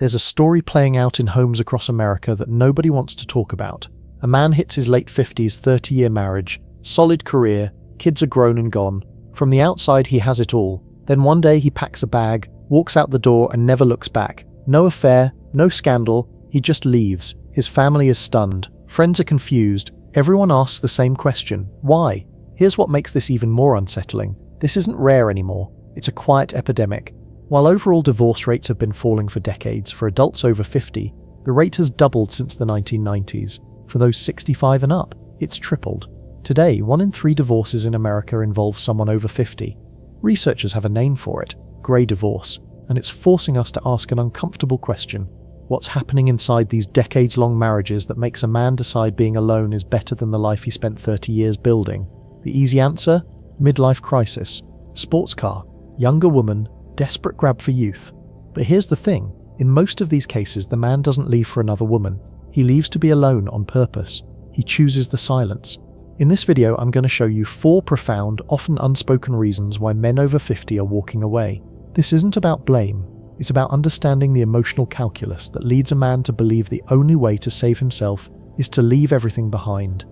There's a story playing out in homes across America that nobody wants to talk about. A man hits his late 50s, 30-year marriage, solid career, kids are grown and gone. From the outside, he has it all. Then one day he packs a bag, walks out the door and never looks back. No affair, no scandal, he just leaves. His family is stunned. Friends are confused. Everyone asks the same question. Why? Here's what makes this even more unsettling. This isn't rare anymore. It's a quiet epidemic. While overall divorce rates have been falling for decades, for adults over 50, the rate has doubled since the 1990s. For those 65 and up, it's tripled. Today, 1 in 3 divorces in America involve someone over 50. Researchers have a name for it, grey divorce, and it's forcing us to ask an uncomfortable question. What's happening inside these decades-long marriages that makes a man decide being alone is better than the life he spent 30 years building? The easy answer? Midlife crisis. Sports car. Younger woman. Desperate grab for youth. But here's the thing. In most of these cases, the man doesn't leave for another woman. He leaves to be alone on purpose. He chooses the silence. In this video, I'm going to show you 4 profound, often unspoken reasons why men over 50 are walking away. This isn't about blame. It's about understanding the emotional calculus that leads a man to believe the only way to save himself is to leave everything behind.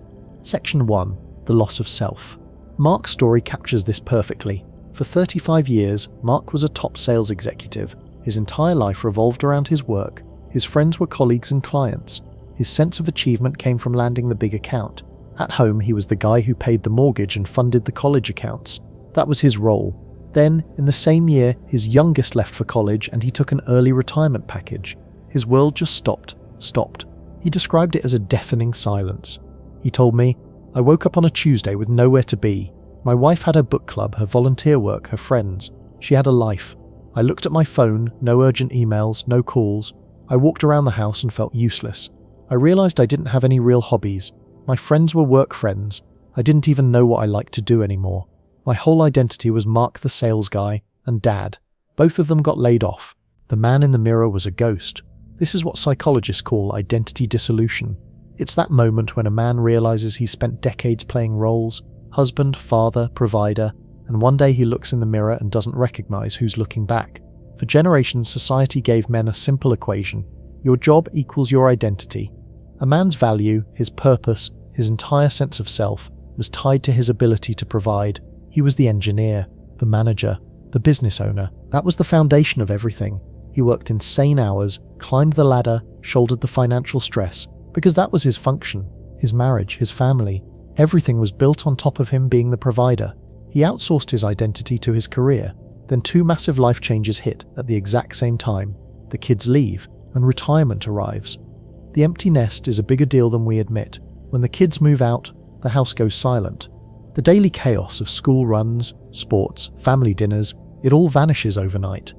Section 1. The loss of self. Mark's story captures this perfectly. For 35 years, Mark was a top sales executive. His entire life revolved around his work. His friends were colleagues and clients. His sense of achievement came from landing the big account. At home, he was the guy who paid the mortgage and funded the college accounts. That was his role. Then, in the same year, his youngest left for college and he took an early retirement package. His world just stopped. He described it as a deafening silence. He told me, "I woke up on a Tuesday with nowhere to be. My wife had her book club, her volunteer work, her friends. She had a life. I looked at my phone, no urgent emails, no calls. I walked around the house and felt useless. I realized I didn't have any real hobbies. My friends were work friends. I didn't even know what I liked to do anymore. My whole identity was Mark the sales guy and Dad. Both of them got laid off. The man in the mirror was a ghost." This is what psychologists call identity dissolution. It's that moment when a man realizes he's spent decades playing roles, husband, father, provider, and one day he looks in the mirror and doesn't recognize who's looking back. For generations, society gave men a simple equation. Your job equals your identity. A man's value, his purpose, his entire sense of self, was tied to his ability to provide. He was the engineer, the manager, the business owner. That was the foundation of everything. He worked insane hours, climbed the ladder, shouldered the financial stress, because that was his function, his marriage, his family. Everything was built on top of him being the provider. He outsourced his identity to his career. Then 2 massive life changes hit at the exact same time. The kids leave, and retirement arrives. The empty nest is a bigger deal than we admit. When the kids move out, the house goes silent. The daily chaos of school runs, sports, family dinners, it all vanishes overnight.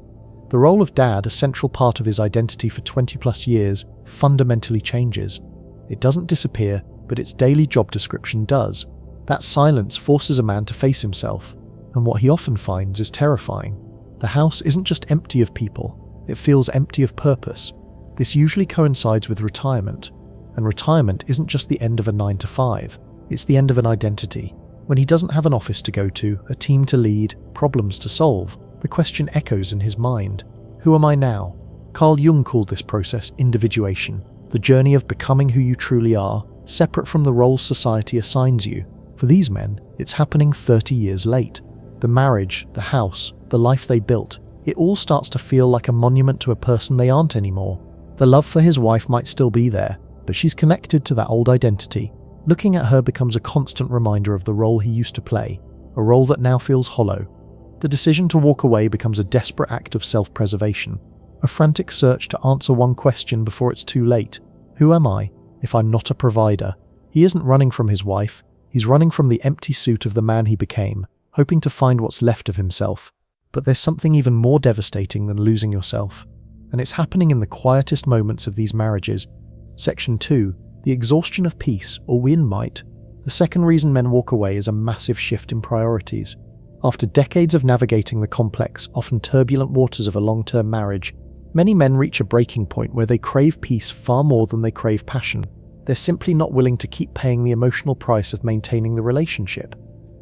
The role of dad, a central part of his identity for 20+ years, fundamentally changes. It doesn't disappear, but its daily job description does. That silence forces a man to face himself, and what he often finds is terrifying. The house isn't just empty of people, it feels empty of purpose. This usually coincides with retirement, and retirement isn't just the end of a 9 to 5, it's the end of an identity. When he doesn't have an office to go to, a team to lead, problems to solve, the question echoes in his mind. Who am I now? Carl Jung called this process individuation, the journey of becoming who you truly are, separate from the roles society assigns you. For these men, it's happening 30 years late. The marriage, the house, the life they built, it all starts to feel like a monument to a person they aren't anymore. The love for his wife might still be there, but she's connected to that old identity. Looking at her becomes a constant reminder of the role he used to play, a role that now feels hollow. The decision to walk away becomes a desperate act of self-preservation, a frantic search to answer one question before it's too late. Who am I, if I'm not a provider? He isn't running from his wife, he's running from the empty suit of the man he became, hoping to find what's left of himself. But there's something even more devastating than losing yourself, and it's happening in the quietest moments of these marriages. Section 2. The exhaustion of peace, or wind might. The second reason men walk away is a massive shift in priorities. After decades of navigating the complex, often turbulent waters of a long-term marriage, many men reach a breaking point where they crave peace far more than they crave passion. They're simply not willing to keep paying the emotional price of maintaining the relationship.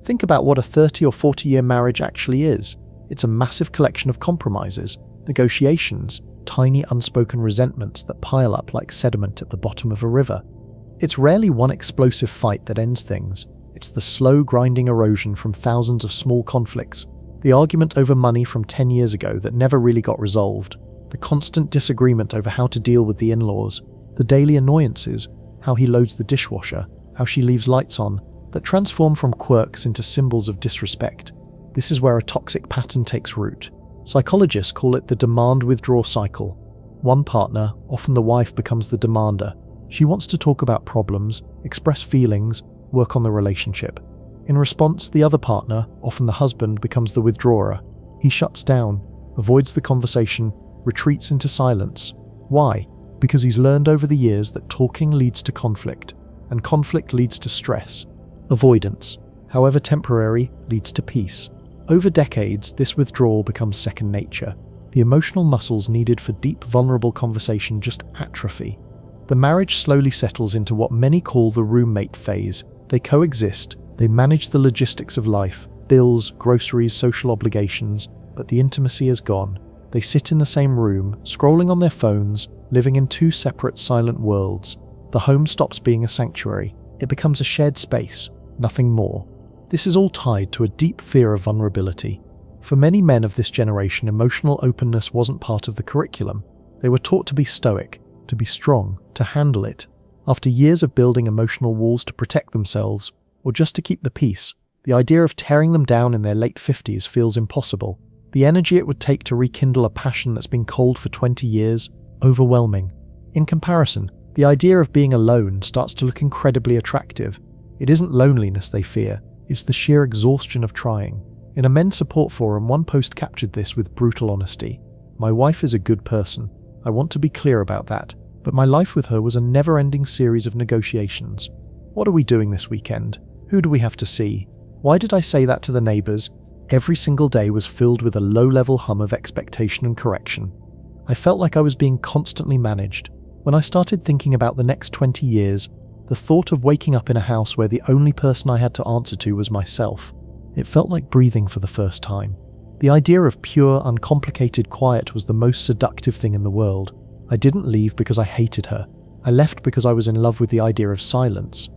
Think about what a 30 or 40-year marriage actually is. It's a massive collection of compromises, negotiations, tiny unspoken resentments that pile up like sediment at the bottom of a river. It's rarely one explosive fight that ends things. It's the slow grinding erosion from thousands of small conflicts. The argument over money from 10 years ago that never really got resolved. The constant disagreement over how to deal with the in-laws. The daily annoyances, how he loads the dishwasher, how she leaves lights on, that transform from quirks into symbols of disrespect. This is where a toxic pattern takes root. Psychologists call it the demand-withdraw cycle. One partner, often the wife, becomes the demander. She wants to talk about problems, express feelings, work on the relationship. In response, the other partner, often the husband, becomes the withdrawer. He shuts down, avoids the conversation, retreats into silence. Why? Because he's learned over the years that talking leads to conflict, and conflict leads to stress. Avoidance, however temporary, leads to peace. Over decades, this withdrawal becomes second nature. The emotional muscles needed for deep, vulnerable conversation just atrophy. The marriage slowly settles into what many call the roommate phase. They coexist, they manage the logistics of life, bills, groceries, social obligations, but the intimacy is gone. They sit in the same room, scrolling on their phones, living in two separate silent worlds. The home stops being a sanctuary. It becomes a shared space, nothing more. This is all tied to a deep fear of vulnerability. For many men of this generation, emotional openness wasn't part of the curriculum. They were taught to be stoic, to be strong, to handle it. After years of building emotional walls to protect themselves, or just to keep the peace, the idea of tearing them down in their late 50s feels impossible. The energy it would take to rekindle a passion that's been cold for 20 years, overwhelming. In comparison, the idea of being alone starts to look incredibly attractive. It isn't loneliness they fear, it's the sheer exhaustion of trying. In a men's support forum, one post captured this with brutal honesty. "My wife is a good person. I want to be clear about that. But my life with her was a never-ending series of negotiations. What are we doing this weekend? Who do we have to see? Why did I say that to the neighbors?" Every single day was filled with a low-level hum of expectation and correction. I felt like I was being constantly managed. When I started thinking about the next 20 years, the thought of waking up in a house where the only person I had to answer to was myself, it felt like breathing for the first time. The idea of pure, uncomplicated quiet was the most seductive thing in the world. I didn't leave because I hated her. I left because I was in love with the idea of silence.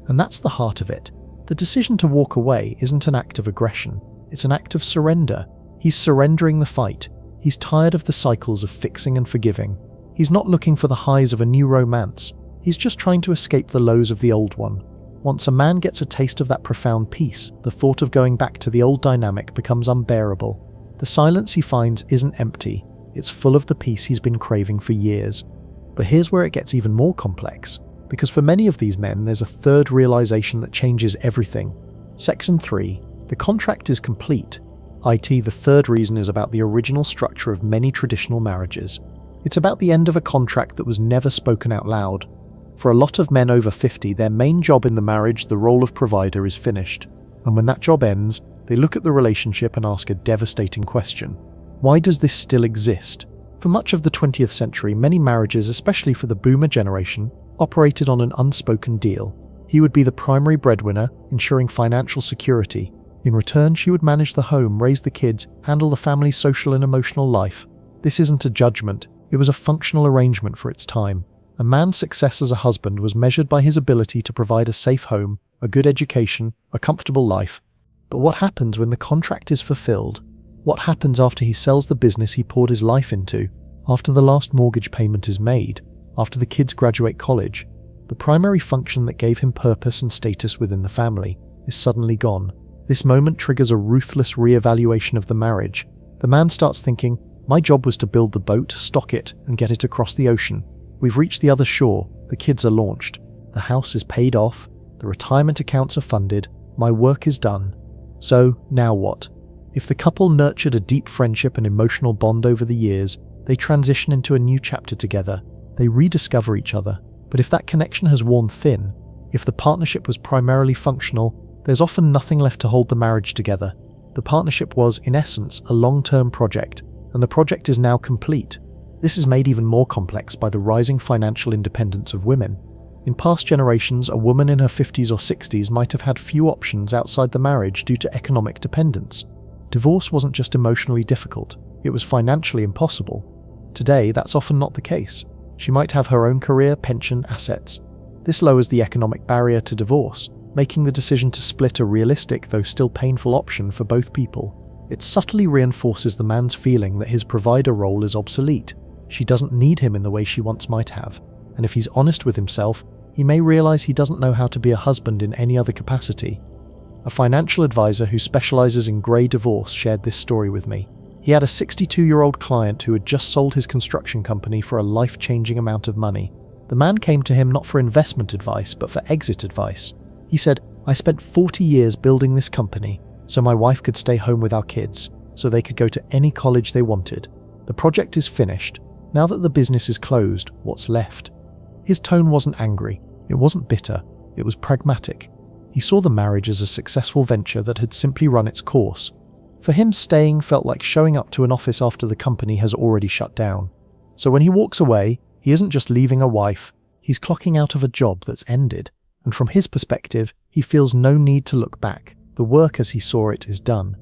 And that's the heart of it. The decision to walk away isn't an act of aggression. It's an act of surrender. He's surrendering the fight. He's tired of the cycles of fixing and forgiving. He's not looking for the highs of a new romance. He's just trying to escape the lows of the old one. Once a man gets a taste of that profound peace, the thought of going back to the old dynamic becomes unbearable. The silence he finds isn't empty. It's full of the peace he's been craving for years. But here's where it gets even more complex. Because for many of these men, there's a third realization that changes everything. Section 3. The contract is complete. i.e., the third reason is about the original structure of many traditional marriages. It's about the end of a contract that was never spoken out loud. For a lot of men over 50, their main job in the marriage, the role of provider, is finished. And when that job ends, they look at the relationship and ask a devastating question. Why does this still exist? For much of the 20th century, many marriages, especially for the boomer generation, operated on an unspoken deal. He would be the primary breadwinner, ensuring financial security. In return, she would manage the home, raise the kids, handle the family's social and emotional life. This isn't a judgment. It was a functional arrangement for its time. A man's success as a husband was measured by his ability to provide a safe home, a good education, a comfortable life. But what happens when the contract is fulfilled? What happens after he sells the business he poured his life into? After the last mortgage payment is made? After the kids graduate college? The primary function that gave him purpose and status within the family is suddenly gone. This moment triggers a ruthless re-evaluation of the marriage. The man starts thinking, my job was to build the boat, stock it, and get it across the ocean. We've reached the other shore, the kids are launched, the house is paid off, the retirement accounts are funded, my work is done. So, now what? If the couple nurtured a deep friendship and emotional bond over the years, they transition into a new chapter together. They rediscover each other. But if that connection has worn thin, if the partnership was primarily functional, there's often nothing left to hold the marriage together. The partnership was, in essence, a long-term project, and the project is now complete. This is made even more complex by the rising financial independence of women. In past generations, a woman in her 50s or 60s might have had few options outside the marriage due to economic dependence. Divorce wasn't just emotionally difficult, it was financially impossible. Today, that's often not the case. She might have her own career, pension, assets. This lowers the economic barrier to divorce, making the decision to split a realistic, though still painful option for both people. It subtly reinforces the man's feeling that his provider role is obsolete. She doesn't need him in the way she once might have. And if he's honest with himself, he may realize he doesn't know how to be a husband in any other capacity. A financial advisor who specializes in grey divorce shared this story with me. He had a 62-year-old client who had just sold his construction company for a life-changing amount of money. The man came to him not for investment advice, but for exit advice. He said, "I spent 40 years building this company so my wife could stay home with our kids, so they could go to any college they wanted. The project is finished. Now that the business is closed, what's left?" His tone wasn't angry. It wasn't bitter. It was pragmatic. He saw the marriage as a successful venture that had simply run its course. For him, staying felt like showing up to an office after the company has already shut down. So when he walks away, he isn't just leaving a wife, he's clocking out of a job that's ended. And from his perspective, he feels no need to look back. The work as he saw it is done.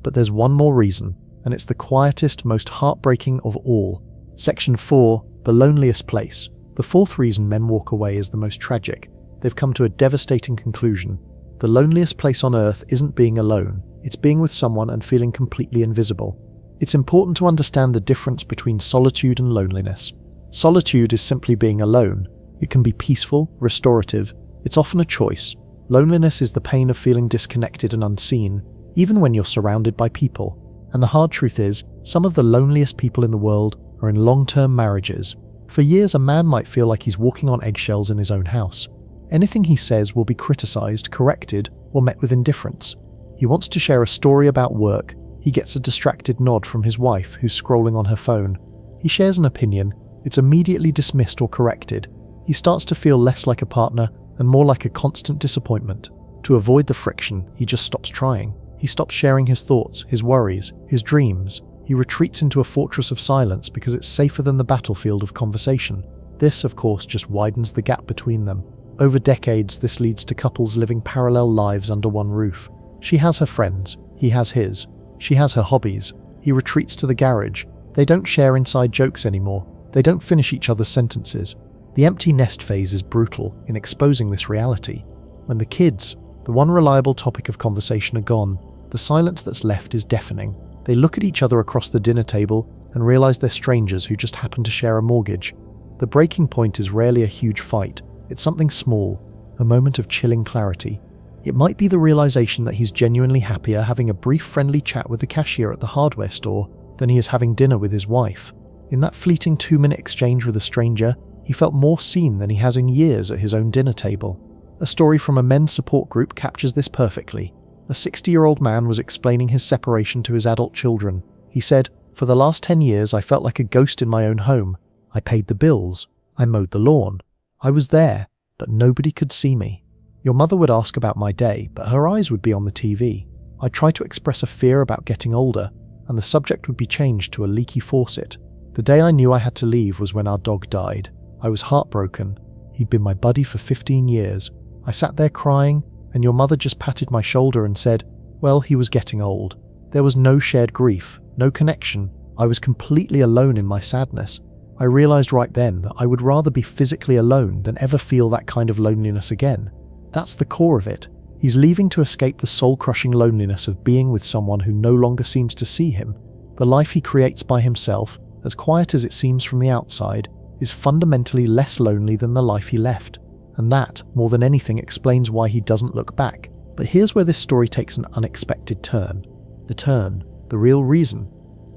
But there's one more reason, and it's the quietest, most heartbreaking of all. Section 4, the loneliest place. The fourth reason men walk away is the most tragic. They've come to a devastating conclusion. The loneliest place on earth isn't being alone, it's being with someone and feeling completely invisible. It's important to understand the difference between solitude and loneliness. Solitude is simply being alone. It can be peaceful, restorative. It's often a choice. Loneliness is the pain of feeling disconnected and unseen, even when you're surrounded by people. And the hard truth is, some of the loneliest people in the world are in long-term marriages. For years, a man might feel like he's walking on eggshells in his own house. Anything he says will be criticized, corrected, or met with indifference. He wants to share a story about work. He gets a distracted nod from his wife, who's scrolling on her phone. He shares an opinion. It's immediately dismissed or corrected. He starts to feel less like a partner and more like a constant disappointment. To avoid the friction, he just stops trying. He stops sharing his thoughts, his worries, his dreams. He retreats into a fortress of silence because it's safer than the battlefield of conversation. This, of course, just widens the gap between them. Over decades, this leads to couples living parallel lives under one roof. She has her friends, he has his. She has her hobbies. He retreats to the garage. They don't share inside jokes anymore. They don't finish each other's sentences. The empty nest phase is brutal in exposing this reality. When the kids, the one reliable topic of conversation, are gone, the silence that's left is deafening. They look at each other across the dinner table and realize they're strangers who just happen to share a mortgage. The breaking point is rarely a huge fight. It's something small, a moment of chilling clarity. It might be the realization that he's genuinely happier having a brief friendly chat with the cashier at the hardware store than he is having dinner with his wife. In that fleeting 2-minute exchange with a stranger, he felt more seen than he has in years at his own dinner table. A story from a men's support group captures this perfectly. A 60-year-old man was explaining his separation to his adult children. He said, "For the last 10 years, I felt like a ghost in my own home. I paid the bills. I mowed the lawn. I was there, but nobody could see me. Your mother would ask about my day, but her eyes would be on the TV. I'd try to express a fear about getting older, and the subject would be changed to a leaky faucet. The day I knew I had to leave was when our dog died. I was heartbroken. He'd been my buddy for 15 years. I sat there crying, and your mother just patted my shoulder and said, well, he was getting old. There was no shared grief, no connection. I was completely alone in my sadness. I realized right then that I would rather be physically alone than ever feel that kind of loneliness again. That's the core of it. He's leaving to escape the soul-crushing loneliness of being with someone who no longer seems to see him. The life he creates by himself, as quiet as it seems from the outside, is fundamentally less lonely than the life he left. And that, more than anything, explains why he doesn't look back. But here's where this story takes an unexpected turn. The real reason.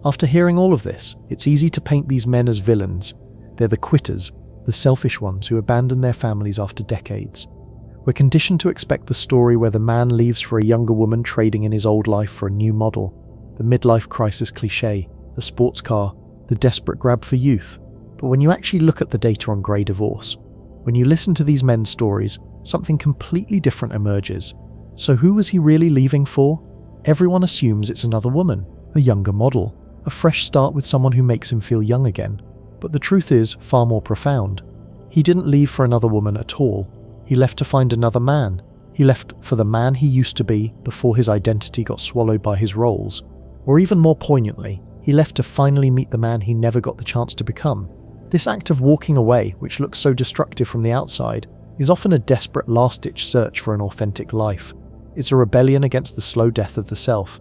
After hearing all of this, it's easy to paint these men as villains. They're the quitters, the selfish ones who abandon their families after decades. We're conditioned to expect the story where the man leaves for a younger woman trading in his old life for a new model. The midlife crisis cliché, the sports car, the desperate grab for youth. But when you actually look at the data on grey divorce, when you listen to these men's stories, something completely different emerges. So who was he really leaving for? Everyone assumes it's another woman, a younger model, a fresh start with someone who makes him feel young again. But the truth is far more profound. He didn't leave for another woman at all. He left to find another man. He left for the man he used to be before his identity got swallowed by his roles. Or even more poignantly, He left to finally meet the man he never got the chance to become. This act of walking away, which looks so destructive from the outside, is often a desperate last-ditch search for an authentic life. It's a rebellion against the slow death of the self.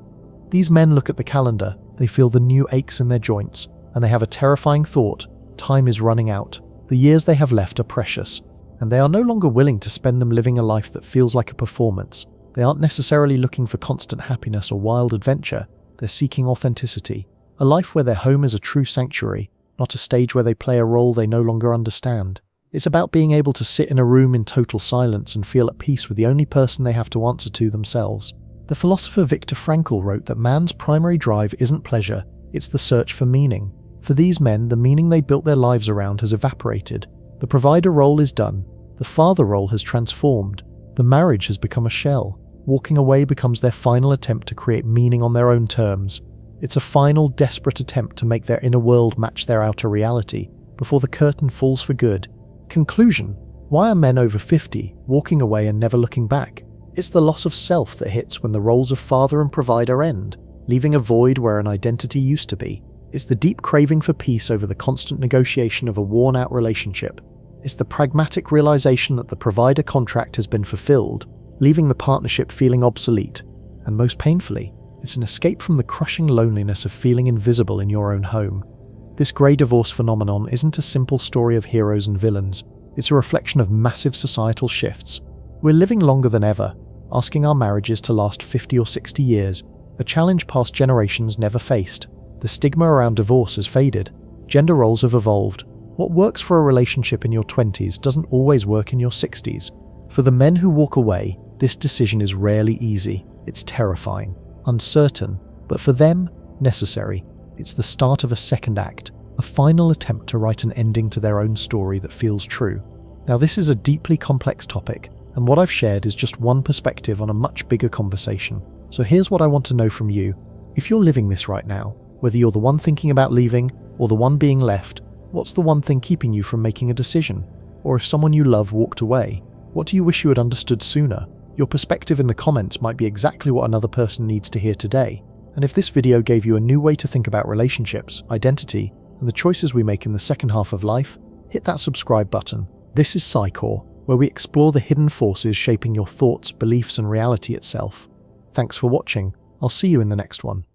These men look at the calendar, they feel the new aches in their joints, and they have a terrifying thought: time is running out. The years they have left are precious, and they are no longer willing to spend them living a life that feels like a performance. They aren't necessarily looking for constant happiness or wild adventure, they're seeking authenticity. A life where their home is a true sanctuary, not a stage where they play a role they no longer understand. It's about being able to sit in a room in total silence and feel at peace with the only person they have to answer to themselves. The philosopher Viktor Frankl wrote that man's primary drive isn't pleasure, it's the search for meaning. For these men, the meaning they built their lives around has evaporated. The provider role is done. The father role has transformed. The marriage has become a shell. Walking away becomes their final attempt to create meaning on their own terms. It's a final, desperate attempt to make their inner world match their outer reality before the curtain falls for good. Conclusion: why are men over 50 walking away and never looking back? It's the loss of self that hits when the roles of father and provider end, leaving a void where an identity used to be. It's the deep craving for peace over the constant negotiation of a worn-out relationship. It's the pragmatic realization that the provider contract has been fulfilled, leaving the partnership feeling obsolete. And most painfully, it's an escape from the crushing loneliness of feeling invisible in your own home. This grey divorce phenomenon isn't a simple story of heroes and villains. It's a reflection of massive societal shifts. We're living longer than ever, asking our marriages to last 50 or 60 years, a challenge past generations never faced. The stigma around divorce has faded. Gender roles have evolved. What works for a relationship in your 20s doesn't always work in your 60s. For the men who walk away, this decision is rarely easy. It's terrifying, uncertain, but for them, necessary. It's the start of a second act, a final attempt to write an ending to their own story that feels true. Now, this is a deeply complex topic, and what I've shared is just one perspective on a much bigger conversation. So here's what I want to know from you. If you're living this right now, whether you're the one thinking about leaving or the one being left, what's the one thing keeping you from making a decision? Or if someone you love walked away, what do you wish you had understood sooner? Your perspective in the comments might be exactly what another person needs to hear today. And if this video gave you a new way to think about relationships, identity, and the choices we make in the second half of life, hit that subscribe button. This is Psycore, where we explore the hidden forces shaping your thoughts, beliefs, and reality itself. Thanks for watching. I'll see you in the next one.